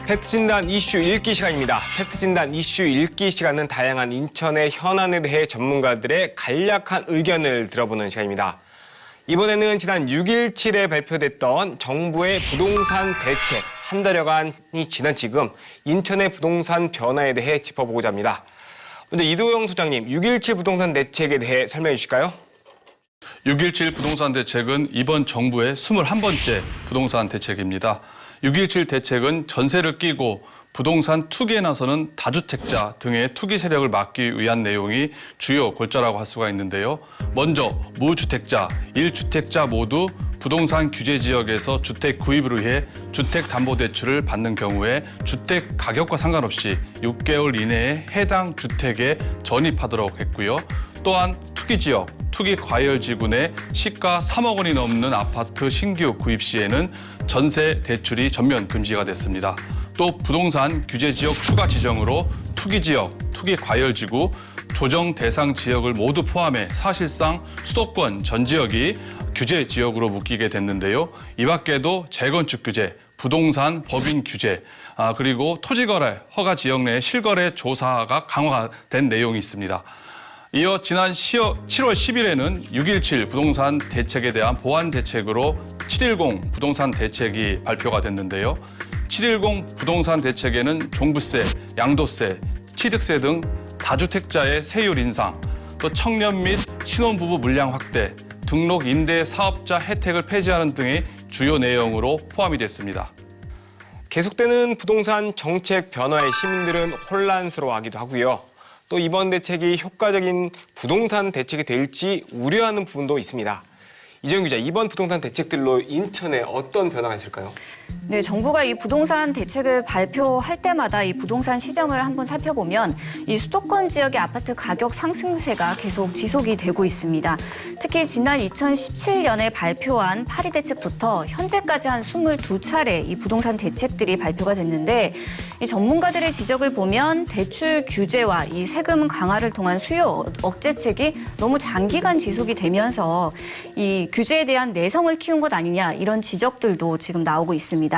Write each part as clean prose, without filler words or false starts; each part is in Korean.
팩트진단 이슈 읽기 시간입니다. 팩트진단 이슈 읽기 시간은 다양한 인천의 현안에 대해 전문가들의 간략한 의견을 들어보는 시간입니다. 이번에는 지난 6.17에 발표됐던 정부의 부동산 대책 한 달여간이 지난 지금 인천의 부동산 변화에 대해 짚어보고자 합니다. 먼저 이도영 소장님, 6.17 부동산 대책에 대해 설명해 주실까요? 6.17 부동산 대책은 이번 정부의 21번째 부동산 대책입니다. 6.17 대책은 전세를 끼고 부동산 투기에 나서는 다주택자 등의 투기 세력을 막기 위한 내용이 주요 골자라고 할 수가 있는데요. 먼저 무주택자, 1주택자 모두 부동산 규제 지역에서 주택 구입을 위해 주택담보대출을 받는 경우에 주택 가격과 상관없이 6개월 이내에 해당 주택에 전입하도록 했고요. 또한 투기지역, 투기과열지구 내 시가 3억 원이 넘는 아파트 신규 구입 시에는 전세 대출이 전면 금지가 됐습니다. 또 부동산 규제지역 추가 지정으로 투기지역, 투기과열지구, 조정 대상 지역을 모두 포함해 사실상 수도권 전 지역이 규제 지역으로 묶이게 됐는데요. 이 밖에도 재건축 규제, 부동산 법인 규제, 그리고 토지거래 허가 지역 내 실거래 조사가 강화된 내용이 있습니다. 이어 지난 7월 10일에는 6.17 부동산 대책에 대한 보완 대책으로 7.10 부동산 대책이 발표가 됐는데요. 7.10 부동산 대책에는 종부세, 양도세, 취득세 등 다주택자의 세율 인상, 또 청년 및 신혼부부 물량 확대, 등록 임대 사업자 혜택을 폐지하는 등의 주요 내용으로 포함이 됐습니다. 계속되는 부동산 정책 변화에 시민들은 혼란스러워하기도 하고요. 또 이번 대책이 효과적인 부동산 대책이 될지 우려하는 부분도 있습니다. 이정 기자, 이번 부동산 대책들로 인천에 어떤 변화가 있을까요? 네, 정부가 이 부동산 대책을 발표할 때마다 이 부동산 시장을 한번 살펴보면 이 수도권 지역의 아파트 가격 상승세가 계속 지속이 되고 있습니다. 특히 지난 2017년에 발표한 파리 대책부터 현재까지 한 22차례 이 부동산 대책들이 발표가 됐는데 이 전문가들의 지적을 보면 대출 규제와 이 세금 강화를 통한 수요 억제책이 너무 장기간 지속이 되면서 이 규제에 대한 내성을 키운 것 아니냐 이런 지적들도 지금 나오고 있습니다.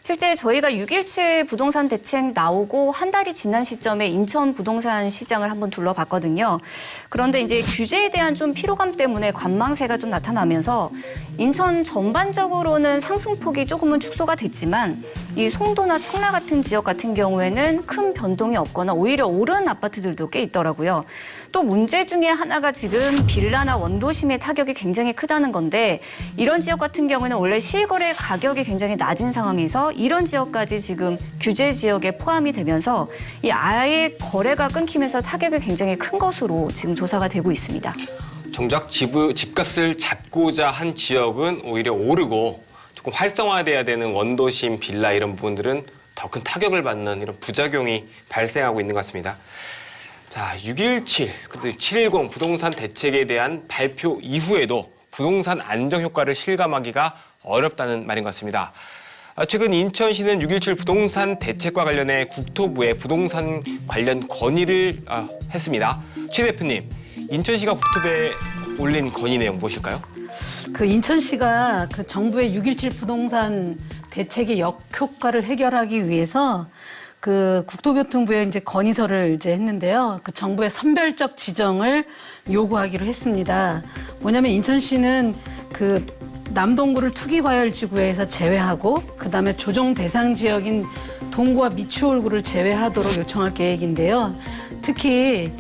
실제 저희가 6.17 부동산 대책 나오고 한 달이 지난 시점에 인천 부동산 시장을 한번 둘러봤거든요. 그런데 이제 규제에 대한 좀 피로감 때문에 관망세가 좀 나타나면서 인천 전반적으로는 상승폭이 조금은 축소가 됐지만 이 송도나 청라 같은 지역 같은 경우에는 큰 변동이 없거나 오히려 오른 아파트들도 꽤 있더라고요. 또 문제 중에 하나가 지금 빌라나 원도심의 타격이 굉장히 크다는 건데 이런 지역 같은 경우는 원래 실거래 가격이 굉장히 낮은 상황에서 이런 지역까지 지금 규제 지역에 포함이 되면서 이 아예 거래가 끊기면서 타격이 굉장히 큰 것으로 지금 조사가 되고 있습니다. 정작 집값을 잡고자 한 지역은 오히려 오르고 조금 활성화돼야 되는 원도심, 빌라 이런 부분들은 더 큰 타격을 받는 이런 부작용이 발생하고 있는 것 같습니다. 자, 6.17, 그리고 7.10 부동산 대책에 대한 발표 이후에도 부동산 안정 효과를 실감하기가 어렵다는 말인 것 같습니다. 최근 인천시는 6.17 부동산 대책과 관련해 국토부에 부동산 관련 건의를 했습니다. 최 대표님, 인천시가 국토부에 올린 건의 내용 무엇일까요? 인천시가 정부의 6.17 부동산 대책의 역효과를 해결하기 위해서 국토교통부에 이제 건의서를 했는데요. 정부의 선별적 지정을 요구하기로 했습니다. 뭐냐면 인천시는 남동구를 투기과열지구에서 제외하고 그다음에 조정 대상 지역인 동구와 미추홀구를 제외하도록 요청할 계획인데요. 특히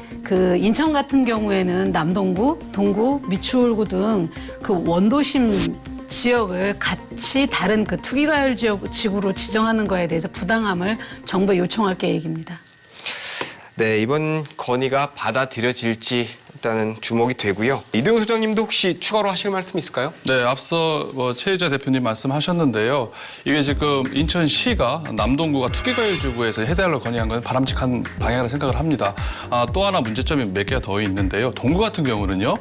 인천 같은 경우에는 남동구, 동구, 미추홀구 등 원도심 지역을 같이 다른 투기과열 지구로 지정하는 거에 대해서 부당함을 정부에 요청할 계획입니다. 네, 이번 건의가 받아들여질지 일단은 주목이 되고요. 이도영 소장님도 혹시 추가로 하실 말씀 있을까요? 네, 앞서 최혜자 대표님 말씀하셨는데요. 이게 지금 인천시가 남동구가 투기과열지구에서 해달라고 건의한 건 바람직한 방향이라고 생각을 합니다. 또 하나 문제점이 몇 개가 더 있는데요. 동구 같은 경우는요.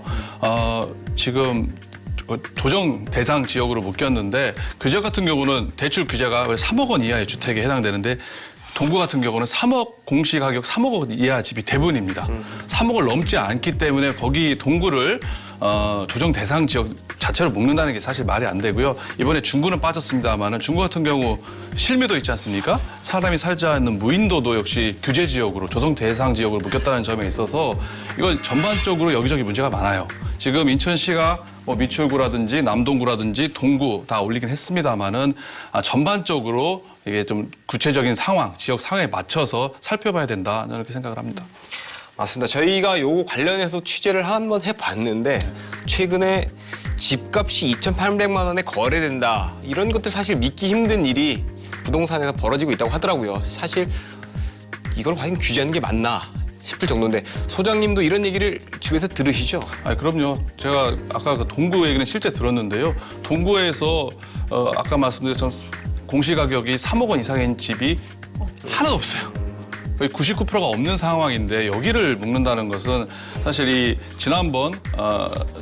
지금 조정 대상 지역으로 묶였는데 그 지역 같은 경우는 대출 규제가 3억 원 이하의 주택에 해당되는데 동구 같은 경우는 3억 공시가격 3억 원 이하 집이 대부분입니다. 3억을 넘지 않기 때문에 거기 동구를 조정 대상 지역 자체로 묶는다는 게 사실 말이 안 되고요. 이번에 중구는 빠졌습니다만은 중구 같은 경우 실미도 있지 않습니까? 사람이 살지 않는 무인도도 역시 규제 지역으로 조정 대상 지역으로 묶였다는 점에 있어서 이건 전반적으로 여기저기 문제가 많아요. 지금 인천시가 뭐 미추홀구라든지 남동구라든지 동구 다 올리긴 했습니다만은 전반적으로 이게 좀 구체적인 상황, 지역 상황에 맞춰서 살펴봐야 된다 저는 그렇게 생각을 합니다. 맞습니다. 저희가 요거 관련해서 취재를 한번 해봤는데 최근에 집값이 2,800만 원에 거래된다. 이런 것들 사실 믿기 힘든 일이 부동산에서 벌어지고 있다고 하더라고요. 사실 이걸 과연 규제하는 게 맞나 싶을 정도인데 소장님도 이런 얘기를 집에서 들으시죠? 그럼요. 제가 아까 그 동구 얘기는 실제 들었는데요. 동구에서 아까 말씀드렸던 공시가격이 3억 원 이상인 집이 하나도 없어요. 거의 99%가 없는 상황인데 여기를 묶는다는 것은 사실 이 지난번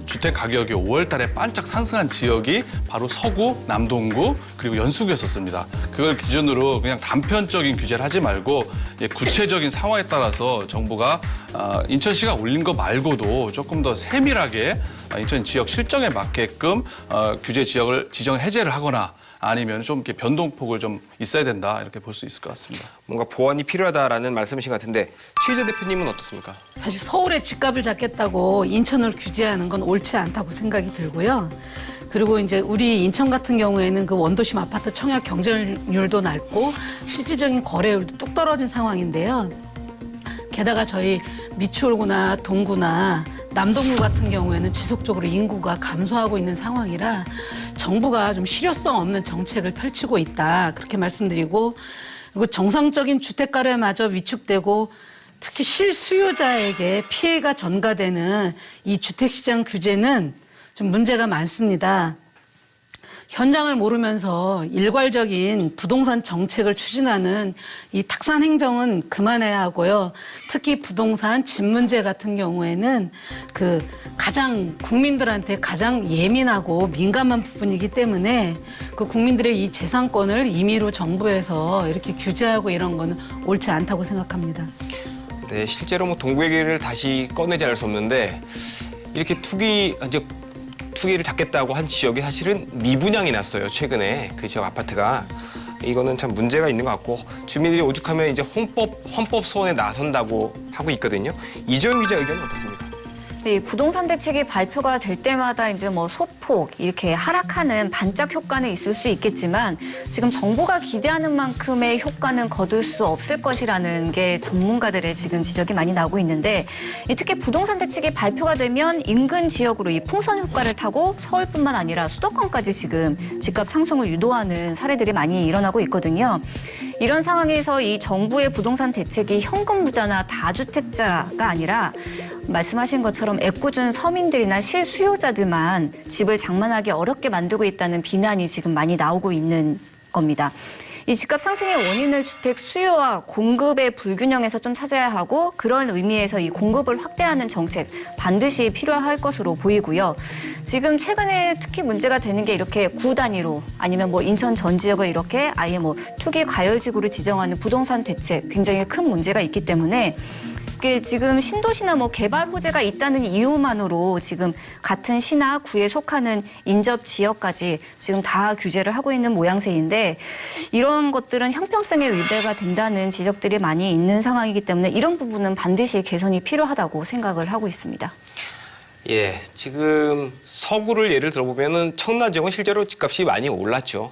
주택 가격이 5월 달에 반짝 상승한 지역이 바로 서구, 남동구 그리고 연수구였었습니다. 그걸 기준으로 그냥 단편적인 규제를 하지 말고 구체적인 상황에 따라서 정부가 인천시가 올린 거 말고도 조금 더 세밀하게 인천 지역 실정에 맞게끔 규제 지역을 지정 해제를 하거나 아니면 좀 이렇게 변동폭을 좀 있어야 된다 이렇게 볼 수 있을 것 같습니다. 뭔가 보완이 필요하다라는 말씀이신 것 같은데 최희재 대표님은 어떻습니까? 사실 서울의 집값을 잡겠다고 인천을 규제하는 건 옳지 않다고 생각이 들고요. 그리고 이제 우리 인천 같은 경우에는 그 원도심 아파트 청약 경쟁률도 낮고 실질적인 거래율도 뚝 떨어진 상황인데요. 게다가 저희 미추홀구나 동구나 남동구 같은 경우에는 지속적으로 인구가 감소하고 있는 상황이라 정부가 좀 실효성 없는 정책을 펼치고 있다. 그렇게 말씀드리고 그리고 정상적인 주택가래마저 위축되고 특히 실수요자에게 피해가 전가되는 이 주택시장 규제는 좀 문제가 많습니다. 현장을 모르면서 일괄적인 부동산 정책을 추진하는 이 탁상 행정은 그만해야 하고요. 특히 부동산 집 문제 같은 경우에는 그 가장 국민들한테 가장 예민하고 민감한 부분이기 때문에 그 국민들의 이 재산권을 임의로 정부에서 이렇게 규제하고 이런 거는 옳지 않다고 생각합니다. 네, 실제로 뭐 동구 얘기를 다시 꺼내지 않을 수 없는데 이렇게 투기를 잡겠다고 한 지역이 사실은 미분양이 났어요. 최근에 그 지역 아파트가. 이거는 참 문제가 있는 것 같고 주민들이 오죽하면 이제 헌법 소원에 나선다고 하고 있거든요. 이재용 기자 의견은 어떻습니까? 네, 부동산 대책이 발표가 될 때마다 이제 뭐 소폭 이렇게 하락하는 반짝 효과는 있을 수 있겠지만 지금 정부가 기대하는 만큼의 효과는 거둘 수 없을 것이라는 게 전문가들의 지금 지적이 많이 나오고 있는데 특히 부동산 대책이 발표가 되면 인근 지역으로 이 풍선 효과를 타고 서울뿐만 아니라 수도권까지 지금 집값 상승을 유도하는 사례들이 많이 일어나고 있거든요. 이런 상황에서 이 정부의 부동산 대책이 현금 부자나 다주택자가 아니라 말씀하신 것처럼 애꿎은 서민들이나 실수요자들만 집을 장만하기 어렵게 만들고 있다는 비난이 지금 많이 나오고 있는 겁니다. 이 집값 상승의 원인을 주택 수요와 공급의 불균형에서 좀 찾아야 하고 그런 의미에서 이 공급을 확대하는 정책 반드시 필요할 것으로 보이고요. 지금 최근에 특히 문제가 되는 게 이렇게 구 단위로 아니면 뭐 인천 전 지역을 이렇게 아예 뭐 투기 과열지구로 지정하는 부동산 대책 굉장히 큰 문제가 있기 때문에 지금 신도시나 뭐 개발 호재가 있다는 이유만으로 지금 같은 시나 구에 속하는 인접 지역까지 지금 다 규제를 하고 있는 모양새인데 이런 것들은 형평성에 위배가 된다는 지적들이 많이 있는 상황이기 때문에 이런 부분은 반드시 개선이 필요하다고 생각을 하고 있습니다. 예, 지금 서구를 예를 들어보면은 청라 지역은 실제로 집값이 많이 올랐죠.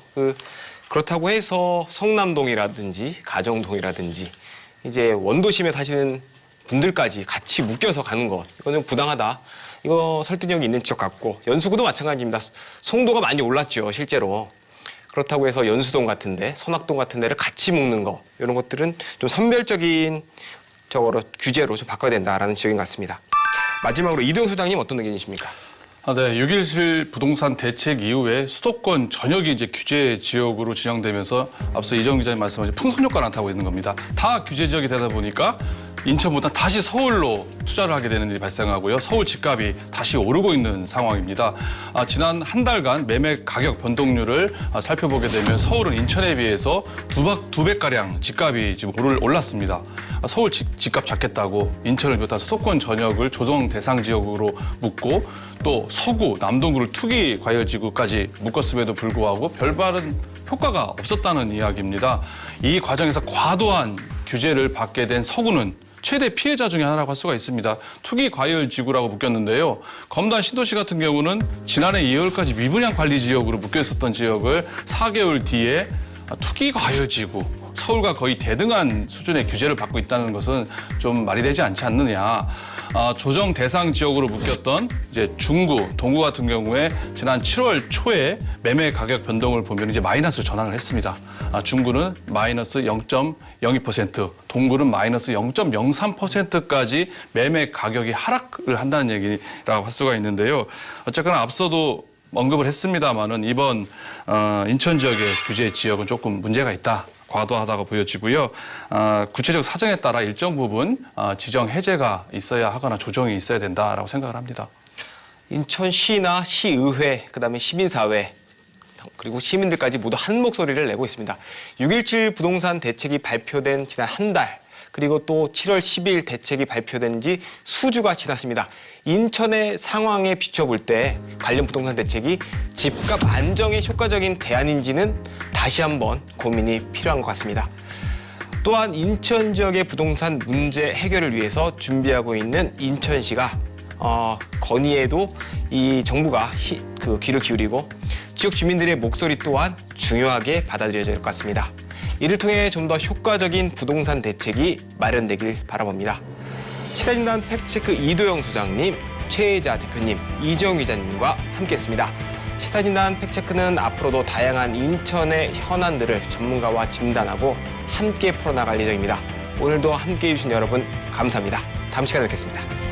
그렇다고 해서 성남동이라든지 가정동이라든지 이제 원도심에 사시는 분들까지 같이 묶여서 가는 것 이거는 부당하다. 이거 설득력이 있는 지역 같고 연수구도 마찬가지입니다. 송도가 많이 올랐죠, 실제로. 그렇다고 해서 연수동 같은데, 선악동 같은 데를 같이 묶는 거 이런 것들은 좀 선별적인 규제로 좀 바꿔야 된다라는 지적인 것 같습니다. 마지막으로 이도영 소장님 어떤 의견이십니까? 네, 6.17 부동산 대책 이후에 수도권 전역이 이제 규제 지역으로 지정되면서 앞서 이정 기자님 말씀하신 풍선 효과가 나타나고 있는 겁니다. 다 규제 지역이 되다 보니까 인천보다 다시 서울로 투자를 하게 되는 일이 발생하고요. 서울 집값이 다시 오르고 있는 상황입니다. 지난 한 달간 매매 가격 변동률을 살펴보게 되면 서울은 인천에 비해서 두 배가량 집값이 지금 올랐습니다. 서울 집값 잡겠다고 인천을 비롯한 수도권 전역을 조정 대상 지역으로 묶고 또 서구, 남동구를 투기 과열지구까지 묶었음에도 불구하고 별다른 효과가 없었다는 이야기입니다. 이 과정에서 과도한 규제를 받게 된 서구는 최대 피해자 중에 하나라고 할 수가 있습니다. 투기 과열 지구라고 묶였는데요. 검단 신도시 같은 경우는 지난해 2월까지 미분양 관리 지역으로 묶여 있었던 지역을 4개월 뒤에 투기 과열 지구, 서울과 거의 대등한 수준의 규제를 받고 있다는 것은 좀 말이 되지 않지 않느냐. 조정 대상 지역으로 묶였던 이제 중구, 동구 같은 경우에 지난 7월 초에 매매 가격 변동을 보면 이제 마이너스 전환을 했습니다. 중구는 마이너스 0.02%, 동구는 마이너스 0.03%까지 매매 가격이 하락을 한다는 얘기라고 할 수가 있는데요. 어쨌거나 앞서도 언급을 했습니다마는 이번 인천 지역의 규제 지역은 조금 문제가 있다. 과도하다고 보여지고요. 구체적 사정에 따라 일정 부분 지정 해제가 있어야 하거나 조정이 있어야 된다라고 생각을 합니다. 인천시나 시의회, 그다음에 시민사회, 그리고 시민들까지 모두 한 목소리를 내고 있습니다. 6.17 부동산 대책이 발표된 지난 한 달, 그리고 또 7월 10일 대책이 발표된 지 수주가 지났습니다. 인천의 상황에 비춰볼 때 관련 부동산 대책이 집값 안정에 효과적인 대안인지는 다시 한번 고민이 필요한 것 같습니다. 또한 인천 지역의 부동산 문제 해결을 위해서 준비하고 있는 인천시가 건의에도 이 정부가 귀를 기울이고 지역 주민들의 목소리 또한 중요하게 받아들여질 것 같습니다. 이를 통해 좀 더 효과적인 부동산 대책이 마련되길 바라봅니다. 시사진단 팩트체크 이도영 소장님, 최혜자 대표님, 이지영 기자님과 함께했습니다. 시사진단 팩트체크는 앞으로도 다양한 인천의 현안들을 전문가와 진단하고 함께 풀어나갈 예정입니다. 오늘도 함께해 주신 여러분 감사합니다. 다음 시간에 뵙겠습니다.